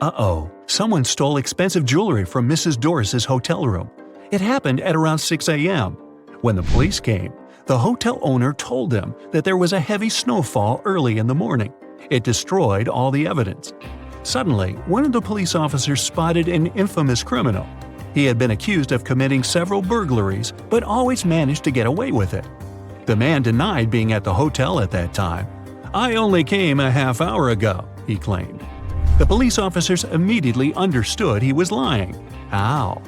Uh-oh, someone stole expensive jewelry from Mrs. Doris's hotel room. It happened at around 6 a.m. When the police came, the hotel owner told them that there was a heavy snowfall early in the morning. It destroyed all the evidence. Suddenly, one of the police officers spotted an infamous criminal. He had been accused of committing several burglaries, but always managed to get away with it. The man denied being at the hotel at that time. "I only came a half hour ago," he claimed. The police officers immediately understood he was lying. How?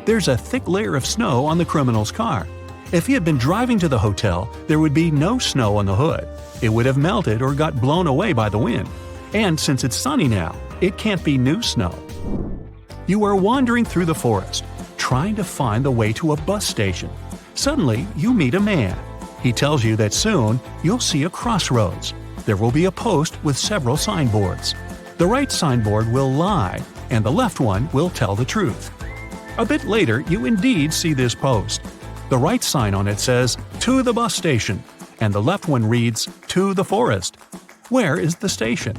There's a thick layer of snow on the criminal's car. If he had been driving to the hotel, there would be no snow on the hood. It would have melted or got blown away by the wind. And since it's sunny now, it can't be new snow. You are wandering through the forest, trying to find the way to a bus station. Suddenly, you meet a man. He tells you that soon you'll see a crossroads. There will be a post with several signboards. The right signboard will lie, and the left one will tell the truth. A bit later, you indeed see this post. The right sign on it says, "To the bus station," and the left one reads, "To the forest." Where is the station?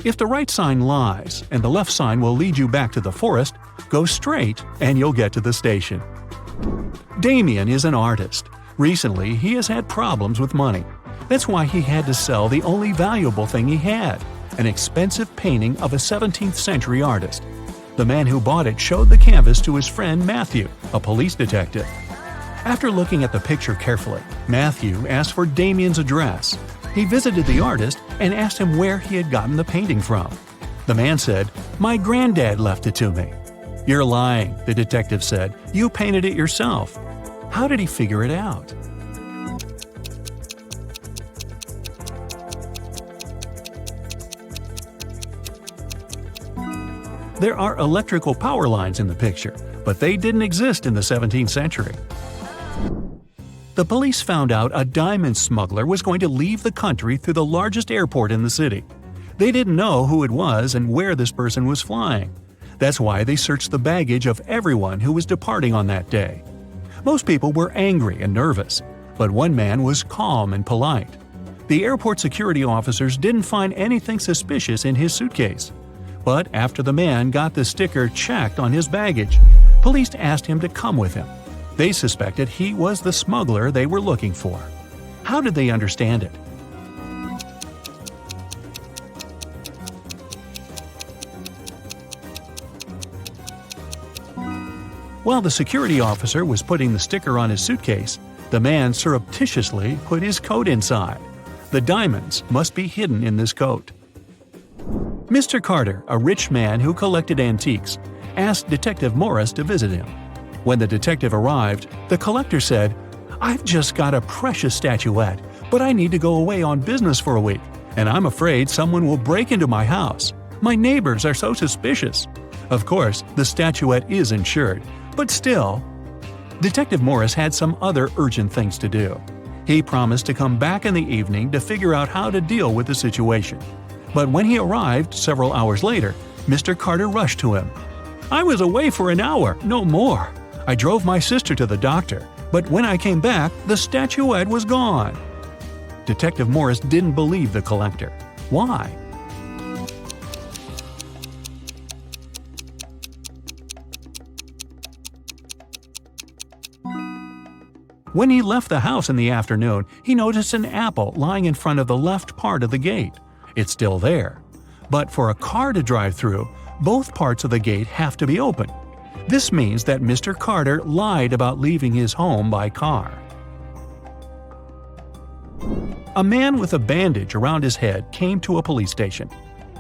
If the right sign lies and the left sign will lead you back to the forest, go straight and you'll get to the station. Damien is an artist. Recently, he has had problems with money. That's why he had to sell the only valuable thing he had, an expensive painting of a 17th century artist. The man who bought it showed the canvas to his friend Matthew, a police detective. After looking at the picture carefully, Matthew asked for Damien's address. He visited the artist and asked him where he had gotten the painting from. The man said, "My granddad left it to me." "You're lying," the detective said. "You painted it yourself." How did he figure it out? There are electrical power lines in the picture, but they didn't exist in the 17th century. The police found out a diamond smuggler was going to leave the country through the largest airport in the city. They didn't know who it was and where this person was flying. That's why they searched the baggage of everyone who was departing on that day. Most people were angry and nervous, but one man was calm and polite. The airport security officers didn't find anything suspicious in his suitcase. But after the man got the sticker checked on his baggage, police asked him to come with him. They suspected he was the smuggler they were looking for. How did they understand it? While the security officer was putting the sticker on his suitcase, the man surreptitiously put his coat inside. The diamonds must be hidden in this coat. Mr. Carter, a rich man who collected antiques, asked Detective Morris to visit him. When the detective arrived, the collector said, "I've just got a precious statuette, but I need to go away on business for a week, and I'm afraid someone will break into my house. My neighbors are so suspicious." Of course, the statuette is insured, but still. Detective Morris had some other urgent things to do. He promised to come back in the evening to figure out how to deal with the situation. But when he arrived several hours later, Mr. Carter rushed to him. "I was away for an hour, no more. I drove my sister to the doctor, but when I came back, the statuette was gone." Detective Morris didn't believe the collector. Why? When he left the house in the afternoon, he noticed an apple lying in front of the left part of the gate. It's still there. But for a car to drive through, both parts of the gate have to be open. This means that Mr. Carter lied about leaving his home by car. A man with a bandage around his head came to a police station.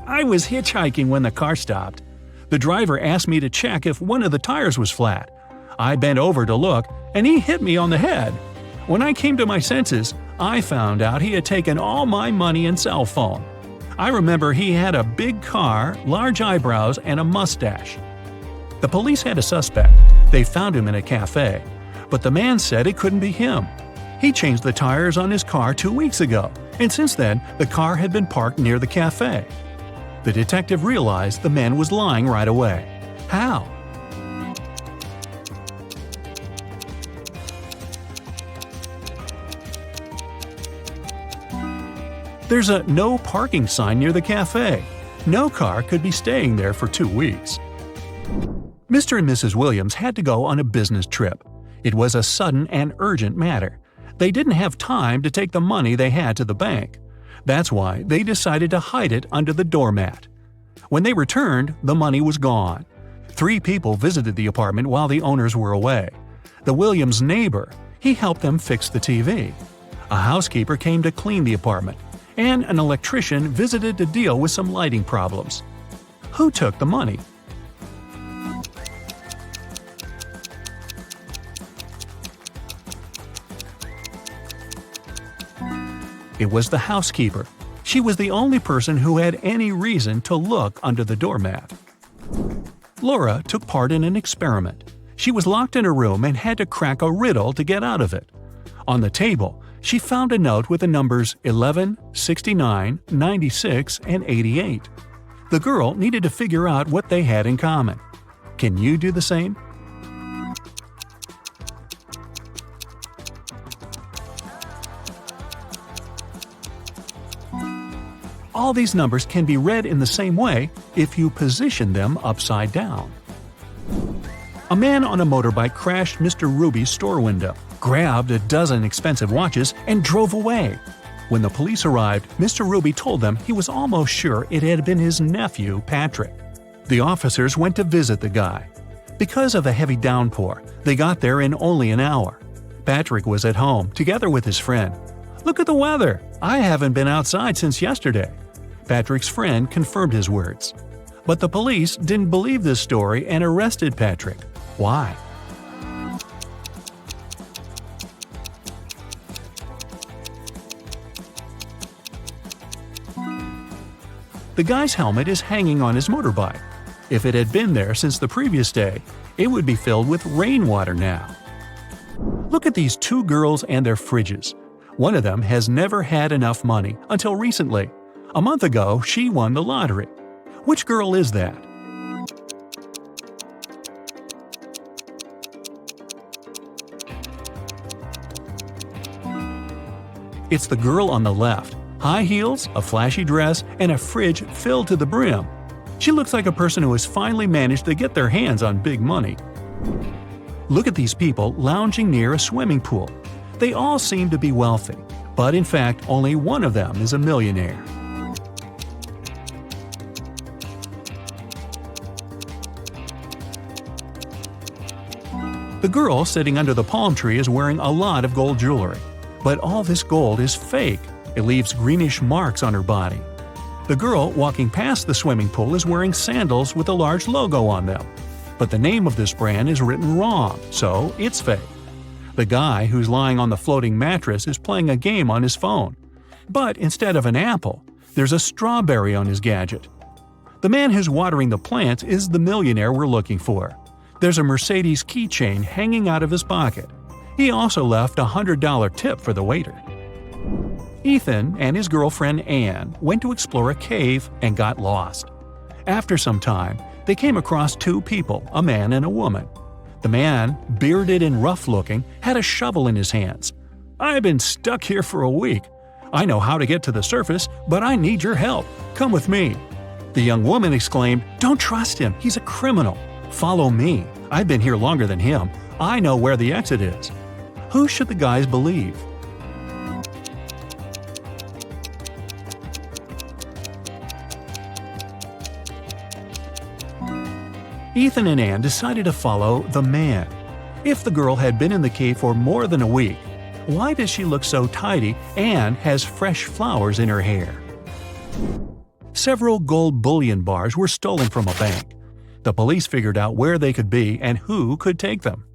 "I was hitchhiking when the car stopped. The driver asked me to check if one of the tires was flat. I bent over to look, and he hit me on the head. When I came to my senses, I found out he had taken all my money and cell phone. I remember he had a big car, large eyebrows, and a mustache." The police had a suspect. They found him in a cafe. But the man said it couldn't be him. He changed the tires on his car 2 weeks ago, and since then, the car had been parked near the cafe. The detective realized the man was lying right away. How? There's a no parking sign near the cafe. No car could be staying there for 2 weeks. Mr. and Mrs. Williams had to go on a business trip. It was a sudden and urgent matter. They didn't have time to take the money they had to the bank. That's why they decided to hide it under the doormat. When they returned, the money was gone. 3 people visited the apartment while the owners were away. The Williams' neighbor, he helped them fix the TV. A housekeeper came to clean the apartment, and an electrician visited to deal with some lighting problems. Who took the money? It was the housekeeper. She was the only person who had any reason to look under the doormat. Laura took part in an experiment. She was locked in a room and had to crack a riddle to get out of it. On the table, she found a note with the numbers 11, 69, 96, and 88. The girl needed to figure out what they had in common. Can you do the same? All these numbers can be read in the same way if you position them upside down. A man on a motorbike crashed Mr. Ruby's store window, grabbed a dozen expensive watches, and drove away. When the police arrived, Mr. Ruby told them he was almost sure it had been his nephew, Patrick. The officers went to visit the guy. Because of a heavy downpour, they got there in only an hour. Patrick was at home, together with his friend. "Look at the weather! I haven't been outside since yesterday." Patrick's friend confirmed his words. But the police didn't believe this story and arrested Patrick. Why? The guy's helmet is hanging on his motorbike. If it had been there since the previous day, it would be filled with rainwater now. Look at these 2 girls and their fridges. One of them has never had enough money until recently. A month ago, she won the lottery. Which girl is that? It's the girl on the left. High heels, a flashy dress, and a fridge filled to the brim. She looks like a person who has finally managed to get their hands on big money. Look at these people lounging near a swimming pool. They all seem to be wealthy, but in fact only one of them is a millionaire. The girl sitting under the palm tree is wearing a lot of gold jewelry. But all this gold is fake. It leaves greenish marks on her body. The girl walking past the swimming pool is wearing sandals with a large logo on them. But the name of this brand is written wrong, so it's fake. The guy who's lying on the floating mattress is playing a game on his phone. But instead of an apple, there's a strawberry on his gadget. The man who's watering the plants is the millionaire we're looking for. There's a Mercedes keychain hanging out of his pocket. He also left a $100 tip for the waiter. Ethan and his girlfriend Anne went to explore a cave and got lost. After some time, they came across 2 people, a man and a woman. The man, bearded and rough-looking, had a shovel in his hands. "I've been stuck here for a week. I know how to get to the surface, but I need your help. Come with me." The young woman exclaimed, "Don't trust him. He's a criminal. Follow me. I've been here longer than him. I know where the exit is." Who should the guys believe? Ethan and Anne decided to follow the man. If the girl had been in the cave for more than a week, why does she look so tidy and has fresh flowers in her hair? Several gold bullion bars were stolen from a bank. The police figured out where they could be and who could take them.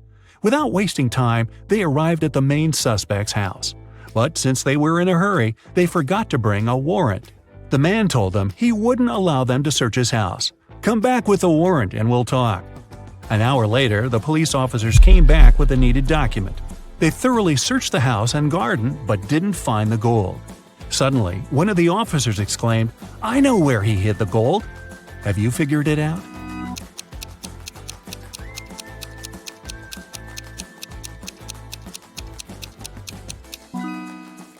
Without wasting time, they arrived at the main suspect's house. But since they were in a hurry, they forgot to bring a warrant. The man told them he wouldn't allow them to search his house. "Come back with a warrant and we'll talk." An hour later, the police officers came back with the needed document. They thoroughly searched the house and garden but didn't find the gold. Suddenly, one of the officers exclaimed, "I know where he hid the gold!" Have you figured it out?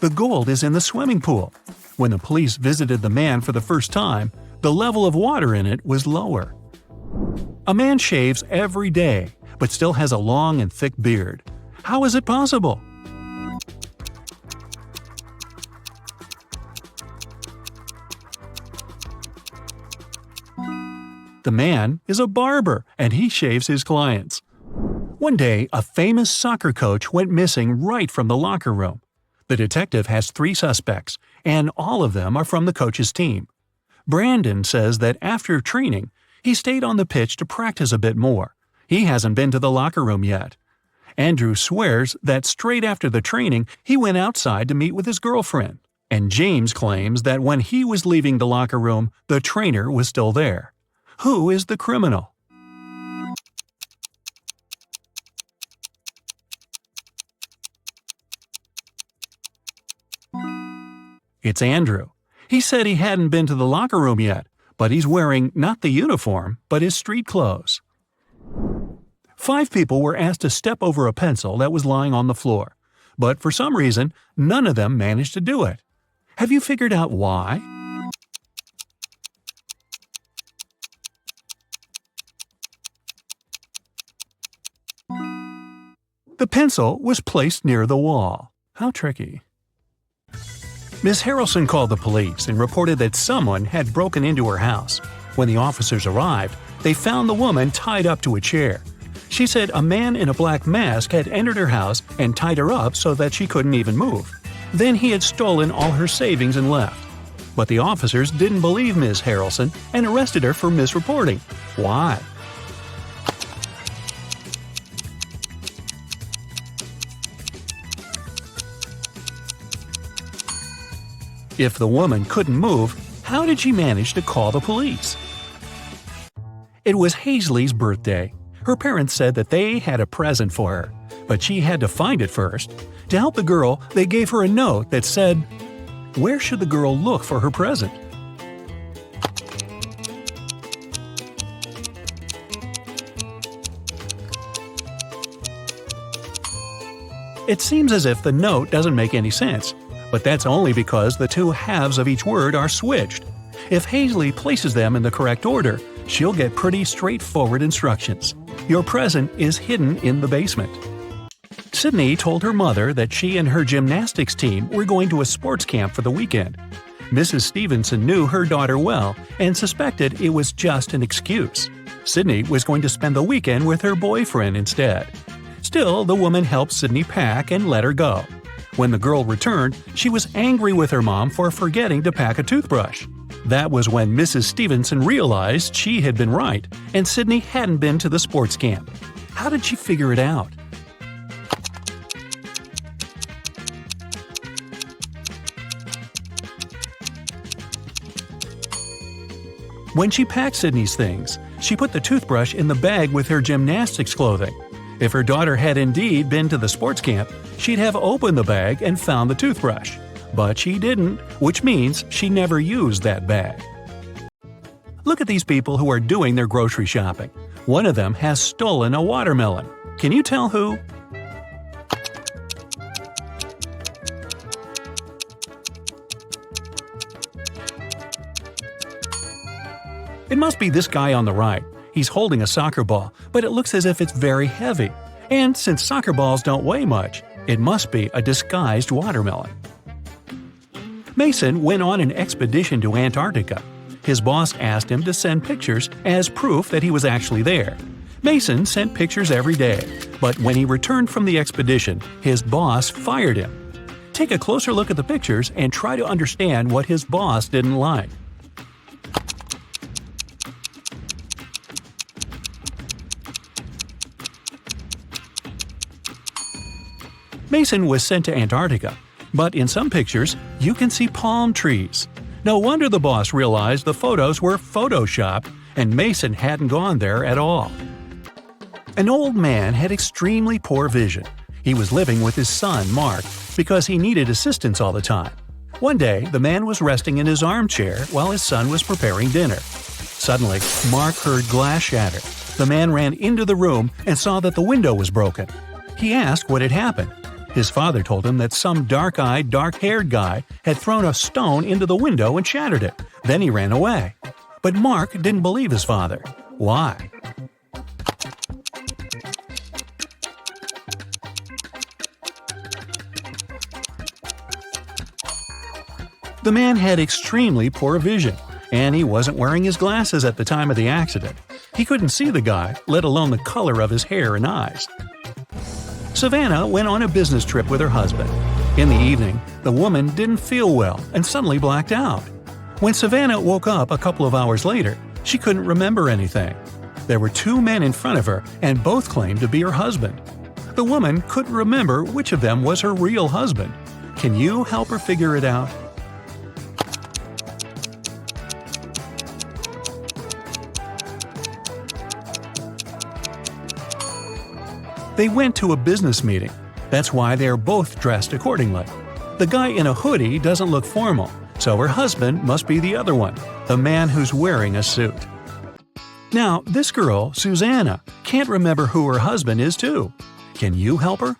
The gold is in the swimming pool. When the police visited the man for the first time, the level of water in it was lower. A man shaves every day, but still has a long and thick beard. How is it possible? The man is a barber, and he shaves his clients. One day, a famous soccer coach went missing right from the locker room. The detective has 3 suspects, and all of them are from the coach's team. Brandon says that after training, he stayed on the pitch to practice a bit more. He hasn't been to the locker room yet. Andrew swears that straight after the training, he went outside to meet with his girlfriend. And James claims that when he was leaving the locker room, the trainer was still there. Who is the criminal? It's Andrew. He said he hadn't been to the locker room yet, but he's wearing not the uniform, but his street clothes. 5 people were asked to step over a pencil that was lying on the floor, but for some reason, none of them managed to do it. Have you figured out why? The pencil was placed near the wall. How tricky. Miss Harrelson called the police and reported that someone had broken into her house. When the officers arrived, they found the woman tied up to a chair. She said a man in a black mask had entered her house and tied her up so that she couldn't even move. Then he had stolen all her savings and left. But the officers didn't believe Miss Harrelson and arrested her for misreporting. Why? If the woman couldn't move, how did she manage to call the police? It was Hazley's birthday. Her parents said that they had a present for her, but she had to find it first. To help the girl, they gave her a note that said, "Where should the girl look for her present?" It seems as if the note doesn't make any sense, but that's only because the 2 halves of each word are switched. If Hazley places them in the correct order, she'll get pretty straightforward instructions. Your present is hidden in the basement. Sydney told her mother that she and her gymnastics team were going to a sports camp for the weekend. Mrs. Stevenson knew her daughter well and suspected it was just an excuse. Sydney was going to spend the weekend with her boyfriend instead. Still, the woman helped Sydney pack and let her go. When the girl returned, she was angry with her mom for forgetting to pack a toothbrush. That was when Mrs. Stevenson realized she had been right, and Sydney hadn't been to the sports camp. How did she figure it out? When she packed Sydney's things, she put the toothbrush in the bag with her gymnastics clothing. If her daughter had indeed been to the sports camp, she'd have opened the bag and found the toothbrush. But she didn't, which means she never used that bag. Look at these people who are doing their grocery shopping. One of them has stolen a watermelon. Can you tell who? It must be this guy on the right. He's holding a soccer ball, but it looks as if it's very heavy. And since soccer balls don't weigh much, it must be a disguised watermelon. Mason went on an expedition to Antarctica. His boss asked him to send pictures as proof that he was actually there. Mason sent pictures every day, but when he returned from the expedition, his boss fired him. Take a closer look at the pictures and try to understand what his boss didn't like. Mason was sent to Antarctica, but in some pictures, you can see palm trees. No wonder the boss realized the photos were photoshopped and Mason hadn't gone there at all. An old man had extremely poor vision. He was living with his son, Mark, because he needed assistance all the time. One day, the man was resting in his armchair while his son was preparing dinner. Suddenly, Mark heard glass shatter. The man ran into the room and saw that the window was broken. He asked what had happened. His father told him that some dark-eyed, dark-haired guy had thrown a stone into the window and shattered it. Then he ran away. But Mark didn't believe his father. Why? The man had extremely poor vision, and he wasn't wearing his glasses at the time of the accident. He couldn't see the guy, let alone the color of his hair and eyes. Savannah went on a business trip with her husband. In the evening, the woman didn't feel well and suddenly blacked out. When Savannah woke up a couple of hours later, she couldn't remember anything. There were two men in front of her, and both claimed to be her husband. The woman couldn't remember which of them was her real husband. Can you help her figure it out? They went to a business meeting. That's why they are both dressed accordingly. The guy in a hoodie doesn't look formal, so her husband must be the other one, the man who's wearing a suit. Now, this girl, Susanna, can't remember who her husband is too. Can you help her?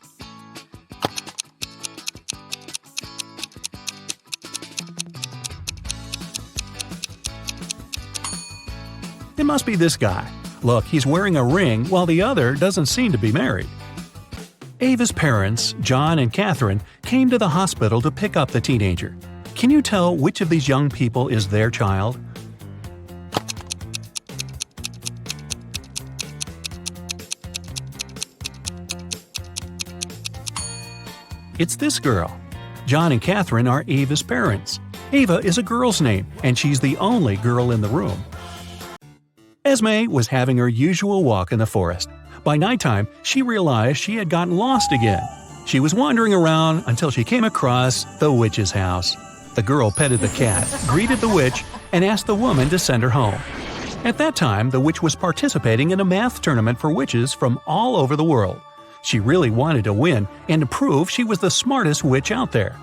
It must be this guy. Look, he's wearing a ring while the other doesn't seem to be married. Ava's parents, John and Catherine, came to the hospital to pick up the teenager. Can you tell which of these young people is their child? It's this girl. John and Catherine are Ava's parents. Ava is a girl's name, and she's the only girl in the room. Esme was having her usual walk in the forest. By nighttime, she realized she had gotten lost again. She was wandering around until she came across the witch's house. The girl petted the cat, greeted the witch, and asked the woman to send her home. At that time, the witch was participating in a math tournament for witches from all over the world. She really wanted to win and to prove she was the smartest witch out there.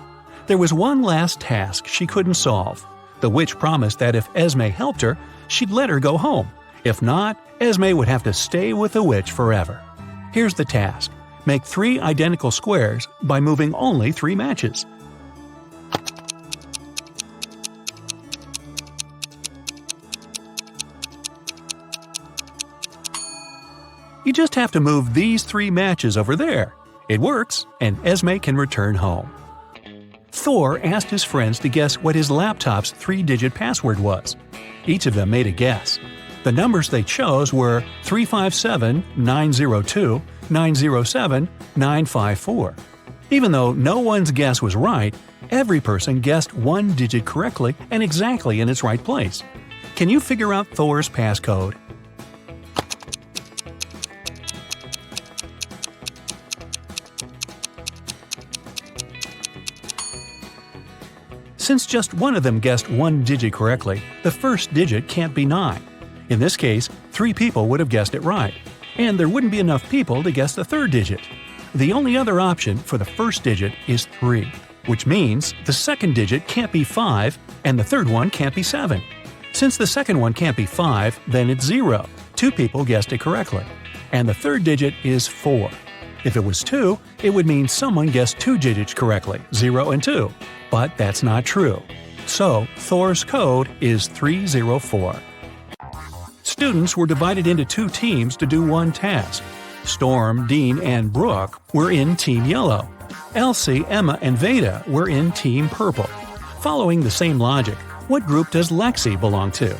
There was one last task she couldn't solve. The witch promised that if Esme helped her, she'd let her go home. If not, Esme would have to stay with the witch forever. Here's the task. Make 3 identical squares by moving only 3 matches. You just have to move these 3 matches over there. It works, and Esme can return home. Thor asked his friends to guess what his laptop's 3-digit password was. Each of them made a guess. The numbers they chose were 357, 902, 907, 954. Even though no one's guess was right, every person guessed 1 digit correctly and exactly in its right place. Can you figure out Thor's passcode? Since just one of them guessed 1 digit correctly, the first digit can't be 9. In this case, 3 people would have guessed it right, and there wouldn't be enough people to guess the third digit. The only other option for the first digit is 3, which means the second digit can't be 5 and the third one can't be 7. Since the second one can't be 5, then it's 0. 2 people guessed it correctly. And the third digit is 4. If it was 2, it would mean someone guessed 2 digits correctly, 0 and 2. But that's not true. So, Thor's code is 304. Students were divided into 2 teams to do one task. Storm, Dean, and Brooke were in Team Yellow. Elsie, Emma, and Veda were in Team Purple. Following the same logic, what group does Lexi belong to?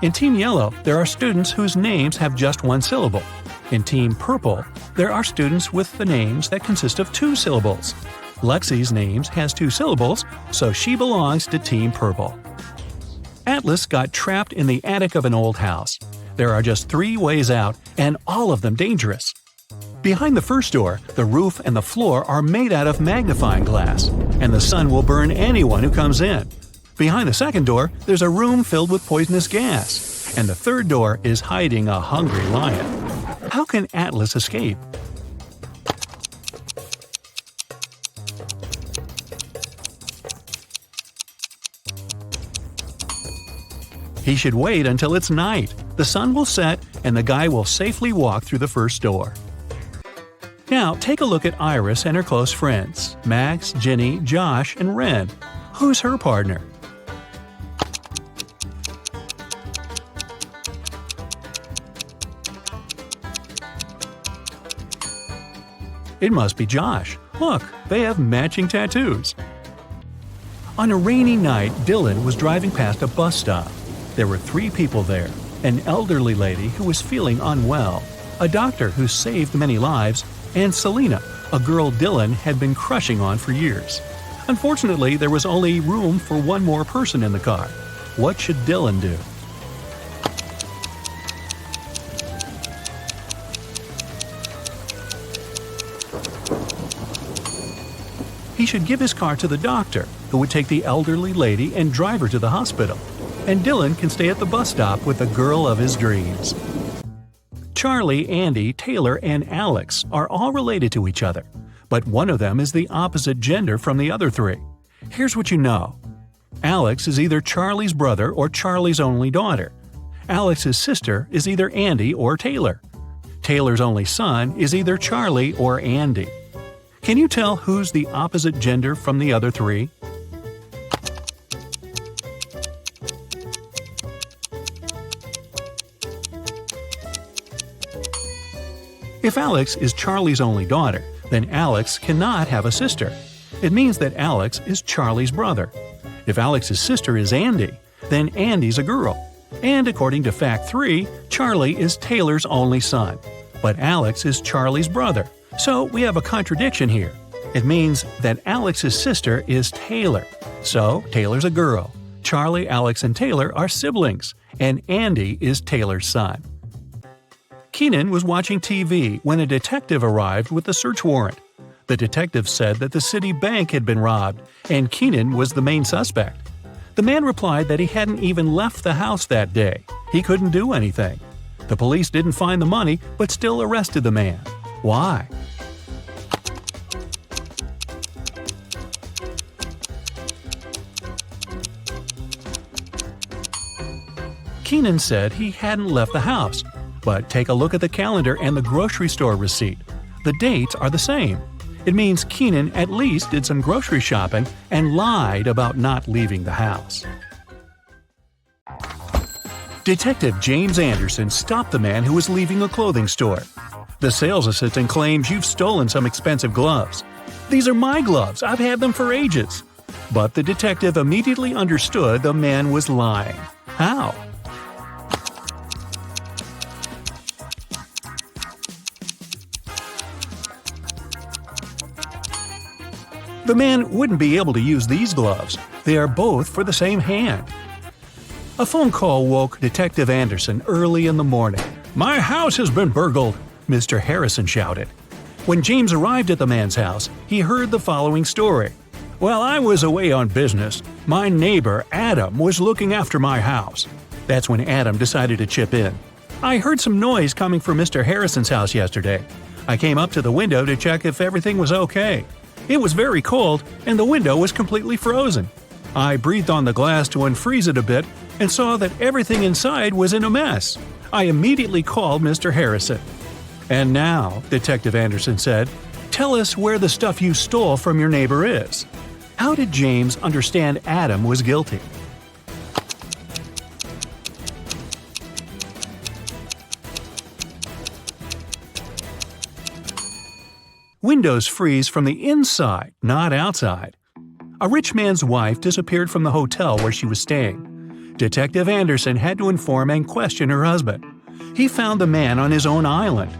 In Team Yellow, there are students whose names have just 1 syllable. In Team Purple, there are students with the names that consist of 2 syllables. Lexi's name has 2 syllables, so she belongs to Team Purple. Atlas got trapped in the attic of an old house. There are just 3 ways out, and all of them dangerous. Behind the first door, the roof and the floor are made out of magnifying glass, and the sun will burn anyone who comes in. Behind the second door, there's a room filled with poisonous gas, and the third door is hiding a hungry lion. How can Atlas escape? He should wait until it's night. The sun will set and the guy will safely walk through the first door. Now take a look at Iris and her close friends, Max, Ginny, Josh, and Ren. Who's her partner? It must be Josh. Look, they have matching tattoos. On a rainy night, Dylan was driving past a bus stop. There were 3 people there: an elderly lady who was feeling unwell, a doctor who saved many lives, and Selena, a girl Dylan had been crushing on for years. Unfortunately, there was only room for one more person in the car. What should Dylan do? He should give his car to the doctor, who would take the elderly lady and drive her to the hospital. And Dylan can stay at the bus stop with the girl of his dreams. Charlie, Andy, Taylor, and Alex are all related to each other, but one of them is the opposite gender from the other 3. Here's what you know. Alex is either Charlie's brother or Charlie's only daughter. Alex's sister is either Andy or Taylor. Taylor's only son is either Charlie or Andy. Can you tell who's the opposite gender from the other 3? If Alex is Charlie's only daughter, then Alex cannot have a sister. It means that Alex is Charlie's brother. If Alex's sister is Andy, then Andy's a girl. And according to fact 3, Charlie is Taylor's only son. But Alex is Charlie's brother. So we have a contradiction here. It means that Alex's sister is Taylor. So Taylor's a girl. Charlie, Alex, and Taylor are siblings. And Andy is Taylor's son. Keenan was watching TV when a detective arrived with a search warrant. The detective said that the city bank had been robbed, and Keenan was the main suspect. The man replied that he hadn't even left the house that day. He couldn't do anything. The police didn't find the money, but still arrested the man. Why? Keenan said he hadn't left the house. But take a look at the calendar and the grocery store receipt. The dates are the same. It means Keenan at least did some grocery shopping and lied about not leaving the house. Detective James Anderson stopped the man who was leaving a clothing store. The sales assistant claims you've stolen some expensive gloves. These are my gloves. I've had them for ages. But the detective immediately understood the man was lying. How? The man wouldn't be able to use these gloves. They are both for the same hand. A phone call woke Detective Anderson early in the morning. "My house has been burgled," Mr. Harrison shouted. When James arrived at the man's house, he heard the following story. "While I was away on business, my neighbor Adam was looking after my house." That's when Adam decided to chip in. "I heard some noise coming from Mr. Harrison's house yesterday. I came up to the window to check if everything was okay. It was very cold, and the window was completely frozen. I breathed on the glass to unfreeze it a bit and saw that everything inside was in a mess. I immediately called Mr. Harrison." "And now," Detective Anderson said, "tell us where the stuff you stole from your neighbor is." How did James understand Adam was guilty? Windows freeze from the inside, not outside. A rich man's wife disappeared from the hotel where she was staying. Detective Anderson had to inform and question her husband. He found the man on his own island.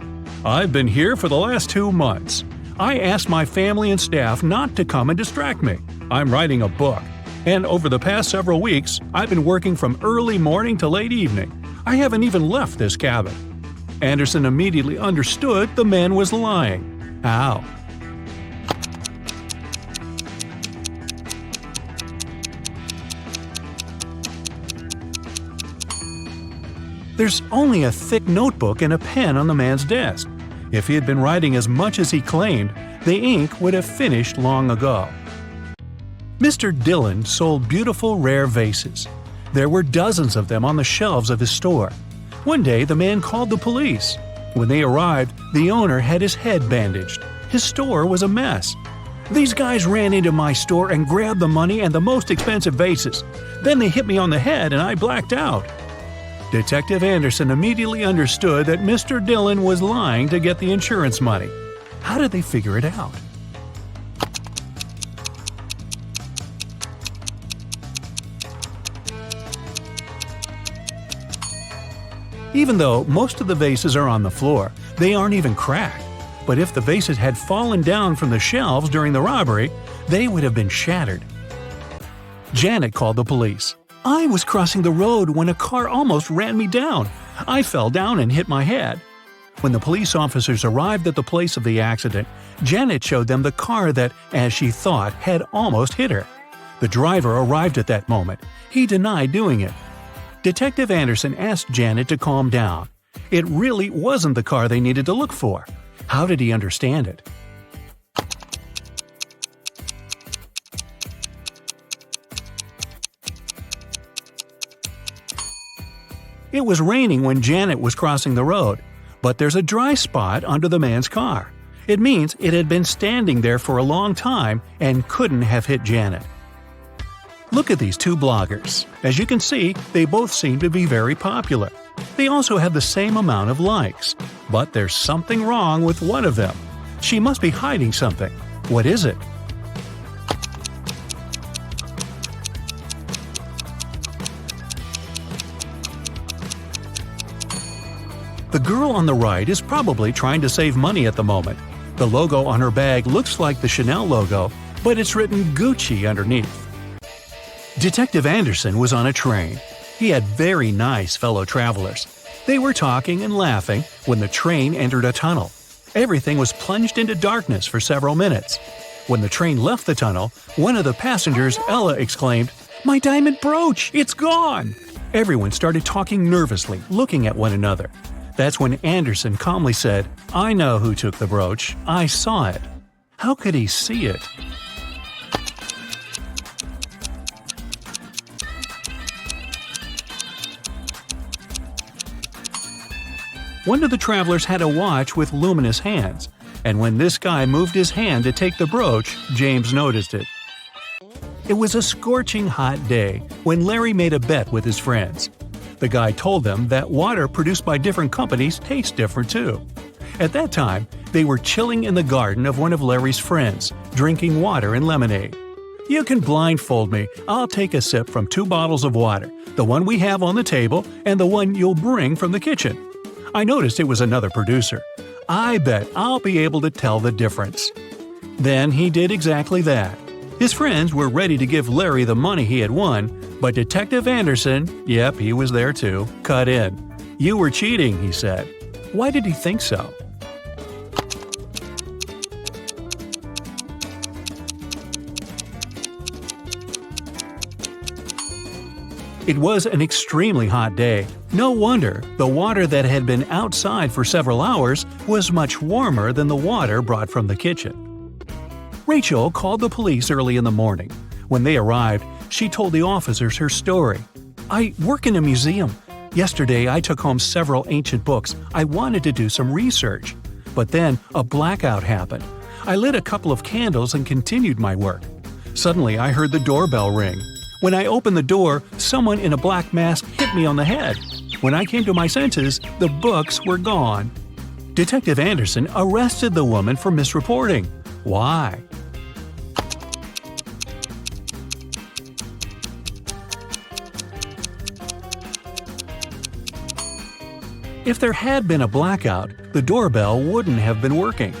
"I've been here for the last 2 months. I asked my family and staff not to come and distract me. I'm writing a book. And over the past several weeks, I've been working from early morning to late evening. I haven't even left this cabin." Anderson immediately understood the man was lying. How? There's only a thick notebook and a pen on the man's desk. If he had been writing as much as he claimed, the ink would have finished long ago. Mr. Dillon sold beautiful rare vases. There were dozens of them on the shelves of his store. One day the man called the police. When they arrived, the owner had his head bandaged. His store was a mess. "These guys ran into my store and grabbed the money and the most expensive vases. Then they hit me on the head and I blacked out." Detective Anderson immediately understood that Mr. Dillon was lying to get the insurance money. How did they figure it out? Even though most of the vases are on the floor, they aren't even cracked. But if the vases had fallen down from the shelves during the robbery, they would have been shattered. Janet called the police. "I was crossing the road when a car almost ran me down. I fell down and hit my head." When the police officers arrived at the place of the accident, Janet showed them the car that, as she thought, had almost hit her. The driver arrived at that moment. He denied doing it. Detective Anderson asked Janet to calm down. It really wasn't the car they needed to look for. How did he understand it? It was raining when Janet was crossing the road, but there's a dry spot under the man's car. It means it had been standing there for a long time and couldn't have hit Janet. Look at these two bloggers. As you can see, they both seem to be very popular. They also have the same amount of likes. But there's something wrong with one of them. She must be hiding something. What is it? The girl on the right is probably trying to save money at the moment. The logo on her bag looks like the Chanel logo, but it's written Gucci underneath. Detective Anderson was on a train. He had very nice fellow travelers. They were talking and laughing when the train entered a tunnel. Everything was plunged into darkness for several minutes. When the train left the tunnel, one of the passengers, Ella, exclaimed, "My diamond brooch! It's gone!" Everyone started talking nervously, looking at one another. That's when Anderson calmly said, "I know who took the brooch. I saw it." How could he see it? One of the travelers had a watch with luminous hands, and when this guy moved his hand to take the brooch, James noticed it. It was a scorching hot day when Larry made a bet with his friends. The guy told them that water produced by different companies tastes different too. At that time, they were chilling in the garden of one of Larry's friends, drinking water and lemonade. "You can blindfold me. I'll take a sip from 2 bottles of water, the one we have on the table and the one you'll bring from the kitchen." I noticed it was another producer. "I bet I'll be able to tell the difference." Then he did exactly that. His friends were ready to give Larry the money he had won, but Detective Anderson, yep, he was there too, cut in. "You were cheating," he said. Why did he think so? It was an extremely hot day. No wonder the water that had been outside for several hours was much warmer than the water brought from the kitchen. Rachel called the police early in the morning. When they arrived, she told the officers her story. "I work in a museum. Yesterday I took home several ancient books. I wanted to do some research. But then a blackout happened. I lit a couple of candles and continued my work. Suddenly I heard the doorbell ring. When I opened the door, someone in a black mask hit me on the head. When I came to my senses, the books were gone." Detective Anderson arrested the woman for misreporting. Why? If there had been a blackout, the doorbell wouldn't have been working.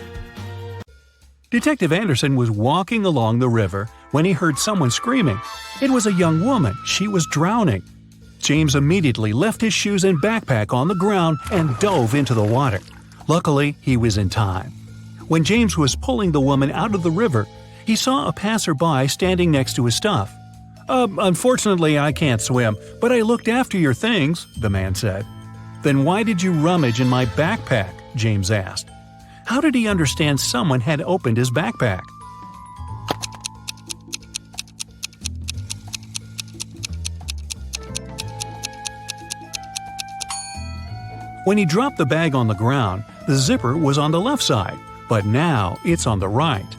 Detective Anderson was walking along the river when he heard someone screaming. It was a young woman. She was drowning. James immediately left his shoes and backpack on the ground and dove into the water. Luckily, he was in time. When James was pulling the woman out of the river, he saw a passerby standing next to his stuff. Unfortunately, I can't swim, but I looked after your things," the man said. "Then why did you rummage in my backpack?" James asked. How did he understand someone had opened his backpack? When he dropped the bag on the ground, the zipper was on the left side, but now it's on the right.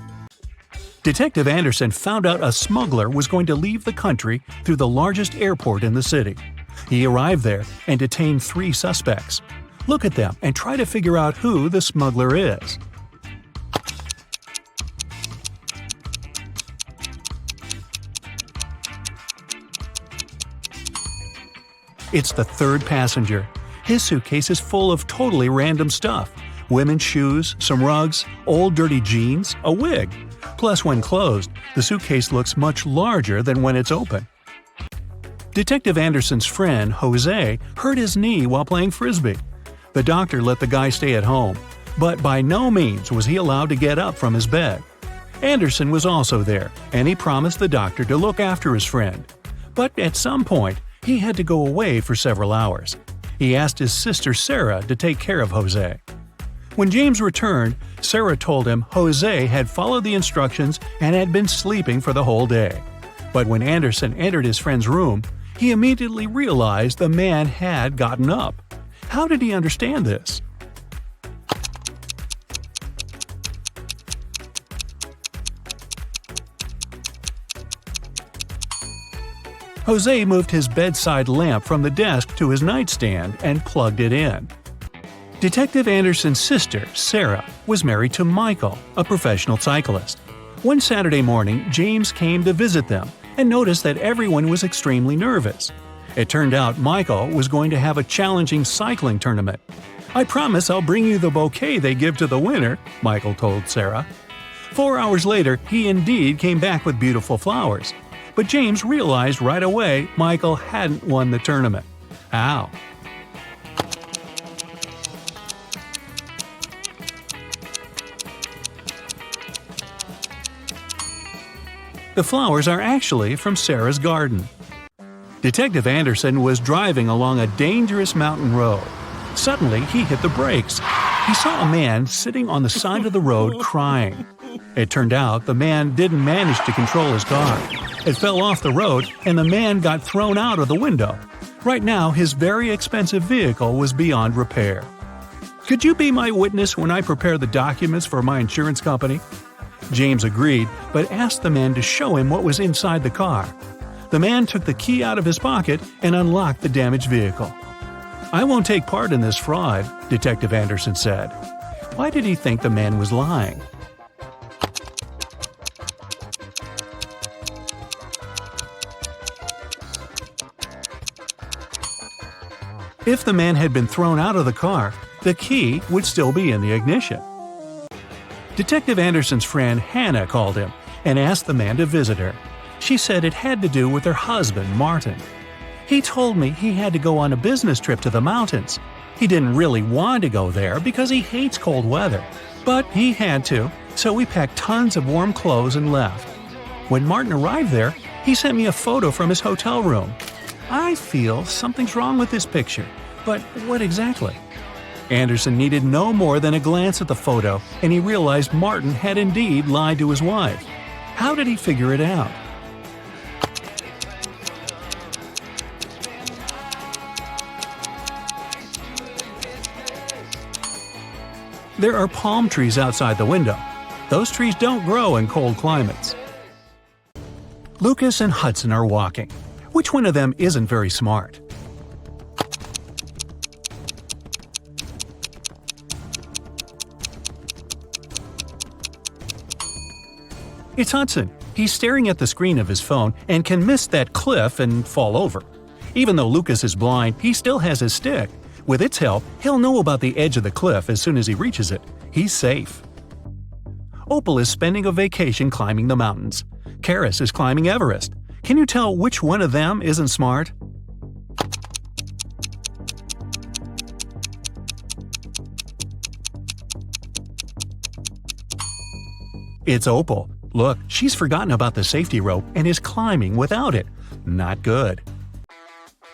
Detective Anderson found out a smuggler was going to leave the country through the largest airport in the city. He arrived there and detained 3 suspects. Look at them and try to figure out who the smuggler is. It's the 3rd passenger. His suitcase is full of totally random stuff. Women's shoes, some rugs, old dirty jeans, a wig. Plus, when closed, the suitcase looks much larger than when it's open. Detective Anderson's friend, Jose, hurt his knee while playing frisbee. The doctor let the guy stay at home, but by no means was he allowed to get up from his bed. Anderson was also there, and he promised the doctor to look after his friend. But at some point, he had to go away for several hours. He asked his sister Sarah to take care of Jose. When James returned, Sarah told him Jose had followed the instructions and had been sleeping for the whole day. But when Anderson entered his friend's room, he immediately realized the man had gotten up. How did he understand this? Jose moved his bedside lamp from the desk to his nightstand and plugged it in. Detective Anderson's sister, Sarah, was married to Michael, a professional cyclist. One Saturday morning, James came to visit them and noticed that everyone was extremely nervous. It turned out Michael was going to have a challenging cycling tournament. "I promise I'll bring you the bouquet they give to the winner," Michael told Sarah. 4 hours later, he indeed came back with beautiful flowers. But James realized right away Michael hadn't won the tournament. How? The flowers are actually from Sarah's garden. Detective Anderson was driving along a dangerous mountain road. Suddenly, he hit the brakes. He saw a man sitting on the side of the road crying. It turned out the man didn't manage to control his car. It fell off the road, and the man got thrown out of the window. Right now, his very expensive vehicle was beyond repair. "Could you be my witness when I prepare the documents for my insurance company?" James agreed, but asked the man to show him what was inside the car. The man took the key out of his pocket and unlocked the damaged vehicle. "I won't take part in this fraud," Detective Anderson said. Why did he think the man was lying? If the man had been thrown out of the car, the key would still be in the ignition. Detective Anderson's friend Hannah called him and asked the man to visit her. She said it had to do with her husband, Martin. "He told me he had to go on a business trip to the mountains. He didn't really want to go there because he hates cold weather. But he had to, so we packed tons of warm clothes and left. When Martin arrived there, he sent me a photo from his hotel room. I feel something's wrong with this picture, but what exactly?" Anderson needed no more than a glance at the photo, and he realized Martin had indeed lied to his wife. How did he figure it out? There are palm trees outside the window. Those trees don't grow in cold climates. Lucas and Hudson are walking. Which one of them isn't very smart? It's Hudson. He's staring at the screen of his phone and can miss that cliff and fall over. Even though Lucas is blind, he still has his stick. With its help, he'll know about the edge of the cliff as soon as he reaches it. He's safe. Opal is spending a vacation climbing the mountains. Karis is climbing Everest. Can you tell which one of them isn't smart? It's Opal. Look, she's forgotten about the safety rope and is climbing without it. Not good.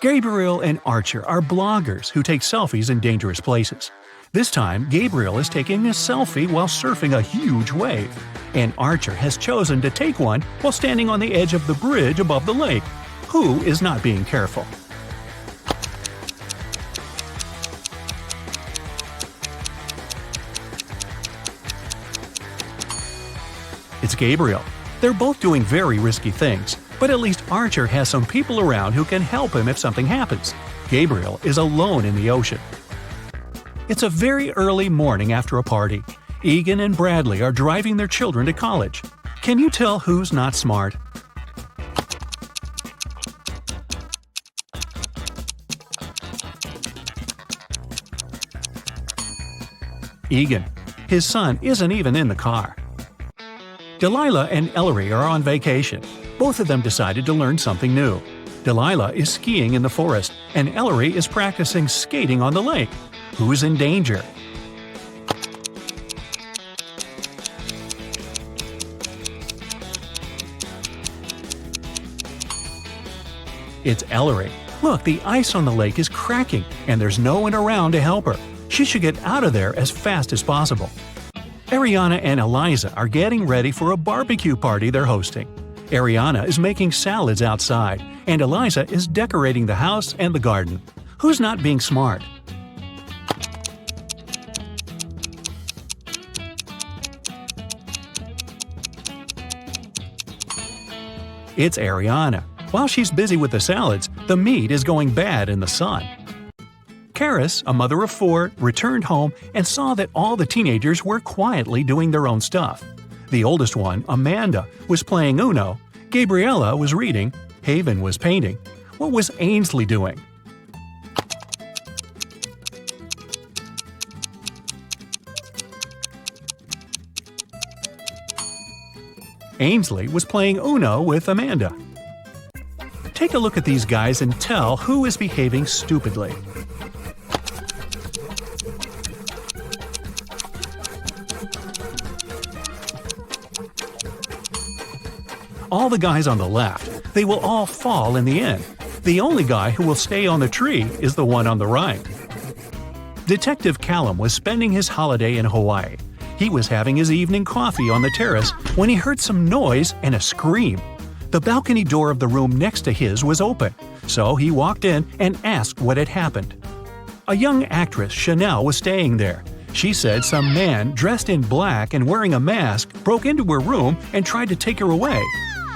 Gabriel and Archer are bloggers who take selfies in dangerous places. This time, Gabriel is taking a selfie while surfing a huge wave, and Archer has chosen to take one while standing on the edge of the bridge above the lake. Who is not being careful? It's Gabriel. They're both doing very risky things, but at least Archer has some people around who can help him if something happens. Gabriel is alone in the ocean. It's a very early morning after a party. Egan and Bradley are driving their children to college. Can you tell who's not smart? Egan. His son isn't even in the car. Delilah and Ellery are on vacation. Both of them decided to learn something new. Delilah is skiing in the forest, and Ellery is practicing skating on the lake. Who's in danger? It's Ellery. Look, the ice on the lake is cracking, and there's no one around to help her. She should get out of there as fast as possible. Ariana and Eliza are getting ready for a barbecue party they're hosting. Ariana is making salads outside, and Eliza is decorating the house and the garden. Who's not being smart? It's Ariana. While she's busy with the salads, the meat is going bad in the sun. Karis, a mother of 4, returned home and saw that all the teenagers were quietly doing their own stuff. The oldest one, Amanda, was playing Uno, Gabriella was reading, Haven was painting. What was Ainsley doing? Ainsley was playing Uno with Amanda. Take a look at these guys and tell who is behaving stupidly. All the guys on the left, they will all fall in the end. The only guy who will stay on the tree is the one on the right. Detective Callum was spending his holiday in Hawaii. He was having his evening coffee on the terrace when he heard some noise and a scream. The balcony door of the room next to his was open, so he walked in and asked what had happened. A young actress, Chanel, was staying there. She said some man dressed in black and wearing a mask broke into her room and tried to take her away.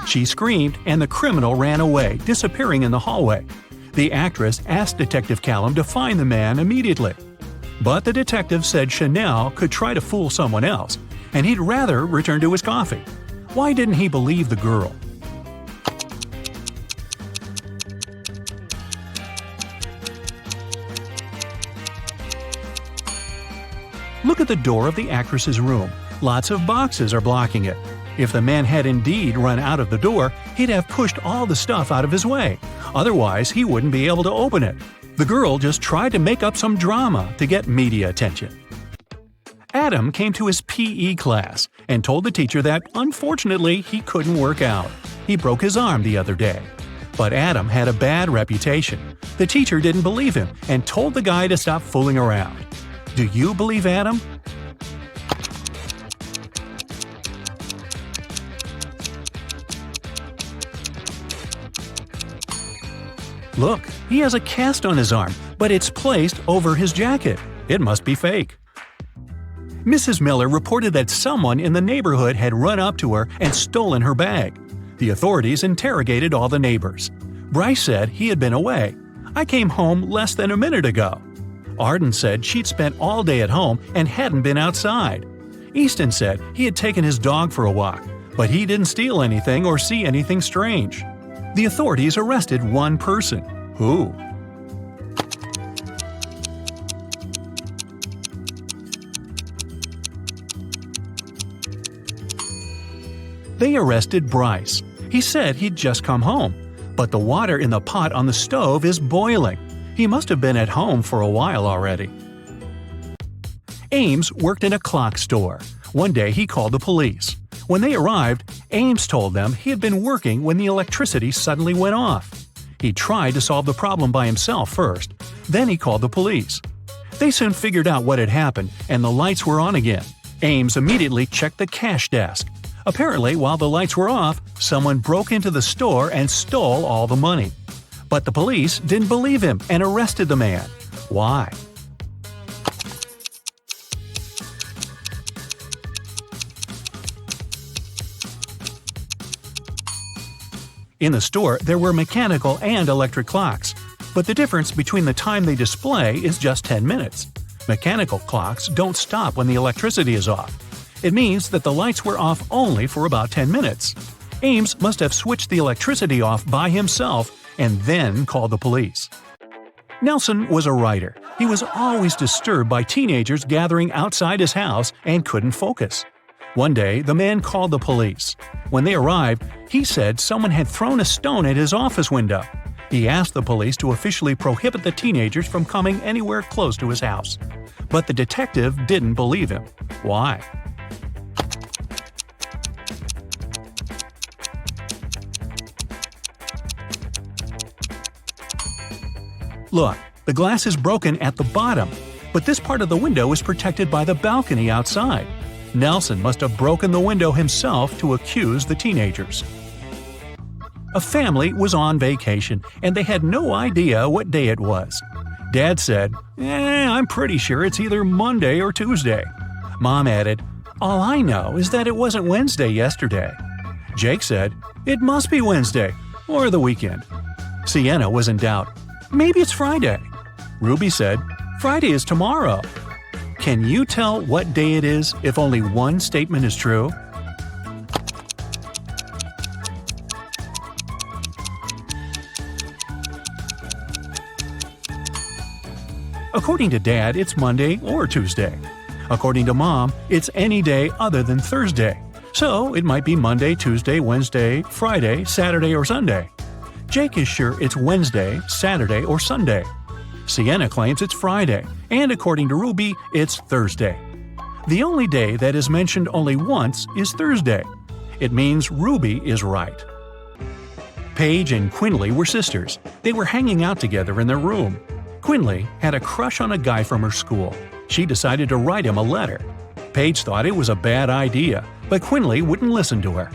She screamed and the criminal ran away, disappearing in the hallway. The actress asked Detective Callum to find the man immediately. But the detective said Chanel could try to fool someone else, and he'd rather return to his coffee. Why didn't he believe the girl? Look at the door of the actress's room. Lots of boxes are blocking it. If the man had indeed run out of the door, he'd have pushed all the stuff out of his way. Otherwise, he wouldn't be able to open it. The girl just tried to make up some drama to get media attention. Adam came to his PE class and told the teacher that, unfortunately, he couldn't work out. He broke his arm the other day. But Adam had a bad reputation. The teacher didn't believe him and told the guy to stop fooling around. Do you believe Adam? Look, he has a cast on his arm, but it's placed over his jacket. It must be fake. Mrs. Miller reported that someone in the neighborhood had run up to her and stolen her bag. The authorities interrogated all the neighbors. Bryce said he had been away. I came home less than a minute ago. Arden said she'd spent all day at home and hadn't been outside. Easton said he had taken his dog for a walk, but he didn't steal anything or see anything strange. The authorities arrested one person. Who? They arrested Bryce. He said he'd just come home, but the water in the pot on the stove is boiling. He must have been at home for a while already. Ames worked in a clock store. One day he called the police. When they arrived, Ames told them he had been working when the electricity suddenly went off. He tried to solve the problem by himself first. Then he called the police. They soon figured out what had happened, and the lights were on again. Ames immediately checked the cash desk. Apparently, while the lights were off, someone broke into the store and stole all the money. But the police didn't believe him and arrested the man. Why? In the store, there were mechanical and electric clocks, but the difference between the time they display is just 10 minutes. Mechanical clocks don't stop when the electricity is off. It means that the lights were off only for about 10 minutes. Ames must have switched the electricity off by himself and then called the police. Nelson was a writer. He was always disturbed by teenagers gathering outside his house and couldn't focus. One day, the man called the police. When they arrived, he said someone had thrown a stone at his office window. He asked the police to officially prohibit the teenagers from coming anywhere close to his house. But the detective didn't believe him. Why? Look, the glass is broken at the bottom, but this part of the window is protected by the balcony outside. Nelson must have broken the window himself to accuse the teenagers. A family was on vacation, and they had no idea what day it was. Dad said, I'm pretty sure it's either Monday or Tuesday. Mom added, all I know is that it wasn't Wednesday yesterday. Jake said, it must be Wednesday, or the weekend. Sienna was in doubt. Maybe it's Friday. Ruby said, Friday is tomorrow. Can you tell what day it is if only one statement is true? According to Dad, it's Monday or Tuesday. According to Mom, it's any day other than Thursday. So it might be Monday, Tuesday, Wednesday, Friday, Saturday, or Sunday. Jake is sure it's Wednesday, Saturday, or Sunday. Sienna claims it's Friday, and according to Ruby, it's Thursday. The only day that is mentioned only once is Thursday. It means Ruby is right. Paige and Quinley were sisters. They were hanging out together in their room. Quinley had a crush on a guy from her school. She decided to write him a letter. Paige thought it was a bad idea, but Quinley wouldn't listen to her.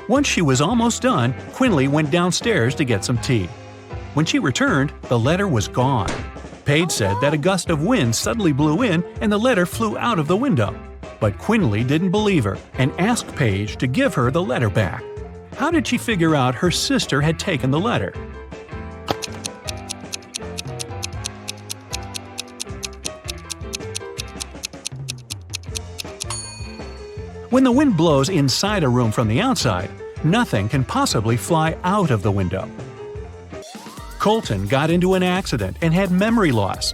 Once she was almost done, Quinley went downstairs to get some tea. When she returned, the letter was gone. Paige said that a gust of wind suddenly blew in and the letter flew out of the window. But Quinley didn't believe her and asked Paige to give her the letter back. How did she figure out her sister had taken the letter? When the wind blows inside a room from the outside, nothing can possibly fly out of the window. Colton got into an accident and had memory loss.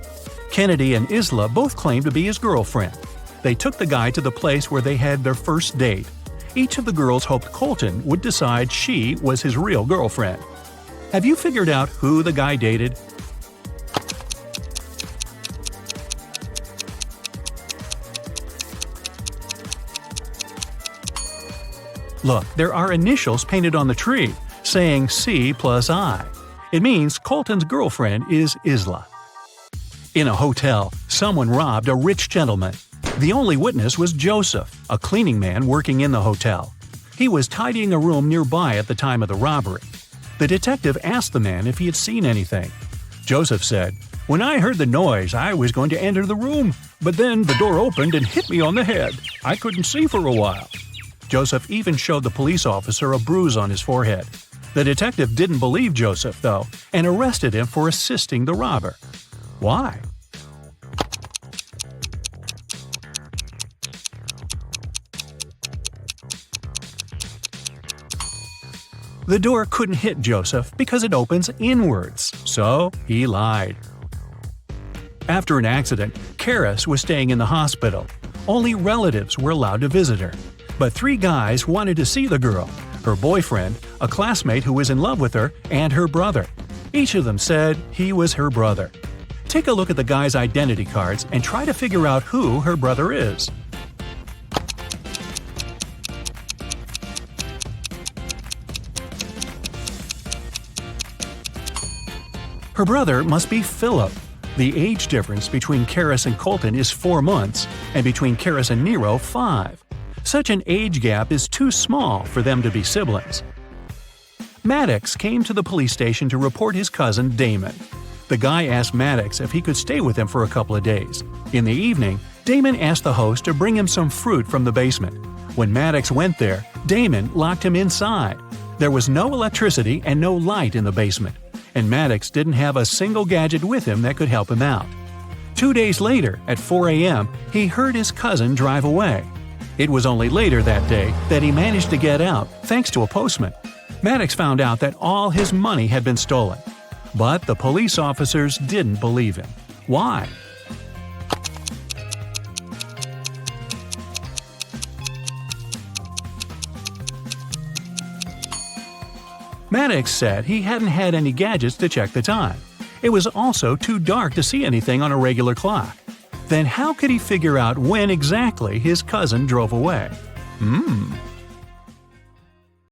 Kennedy and Isla both claimed to be his girlfriend. They took the guy to the place where they had their first date. Each of the girls hoped Colton would decide she was his real girlfriend. Have you figured out who the guy dated? Look, there are initials painted on the tree, saying C plus I. It means Colton's girlfriend is Isla. In a hotel, someone robbed a rich gentleman. The only witness was Joseph, a cleaning man working in the hotel. He was tidying a room nearby at the time of the robbery. The detective asked the man if he had seen anything. Joseph said, "When I heard the noise, I was going to enter the room, but then the door opened and hit me on the head. I couldn't see for a while." Joseph even showed the police officer a bruise on his forehead. The detective didn't believe Joseph, though, and arrested him for assisting the robber. Why? The door couldn't hit Joseph because it opens inwards, so he lied. After an accident, Karis was staying in the hospital. Only relatives were allowed to visit her. But 3 guys wanted to see the girl: her boyfriend, a classmate who was in love with her, and her brother. Each of them said he was her brother. Take a look at the guys' identity cards and try to figure out who her brother is. Her brother must be Philip. The age difference between Karis and Colton is 4 months, and between Karis and Nero 5. Such an age gap is too small for them to be siblings. Maddox came to the police station to report his cousin Damon. The guy asked Maddox if he could stay with him for a couple of days. In the evening, Damon asked the host to bring him some fruit from the basement. When Maddox went there, Damon locked him inside. There was no electricity and no light in the basement, and Maddox didn't have a single gadget with him that could help him out. 2 days later, at 4 a.m., he heard his cousin drive away. It was only later that day that he managed to get out, thanks to a postman. Maddox found out that all his money had been stolen. But the police officers didn't believe him. Why? Maddox said he hadn't had any gadgets to check the time. It was also too dark to see anything on a regular clock. Then how could he figure out when exactly his cousin drove away?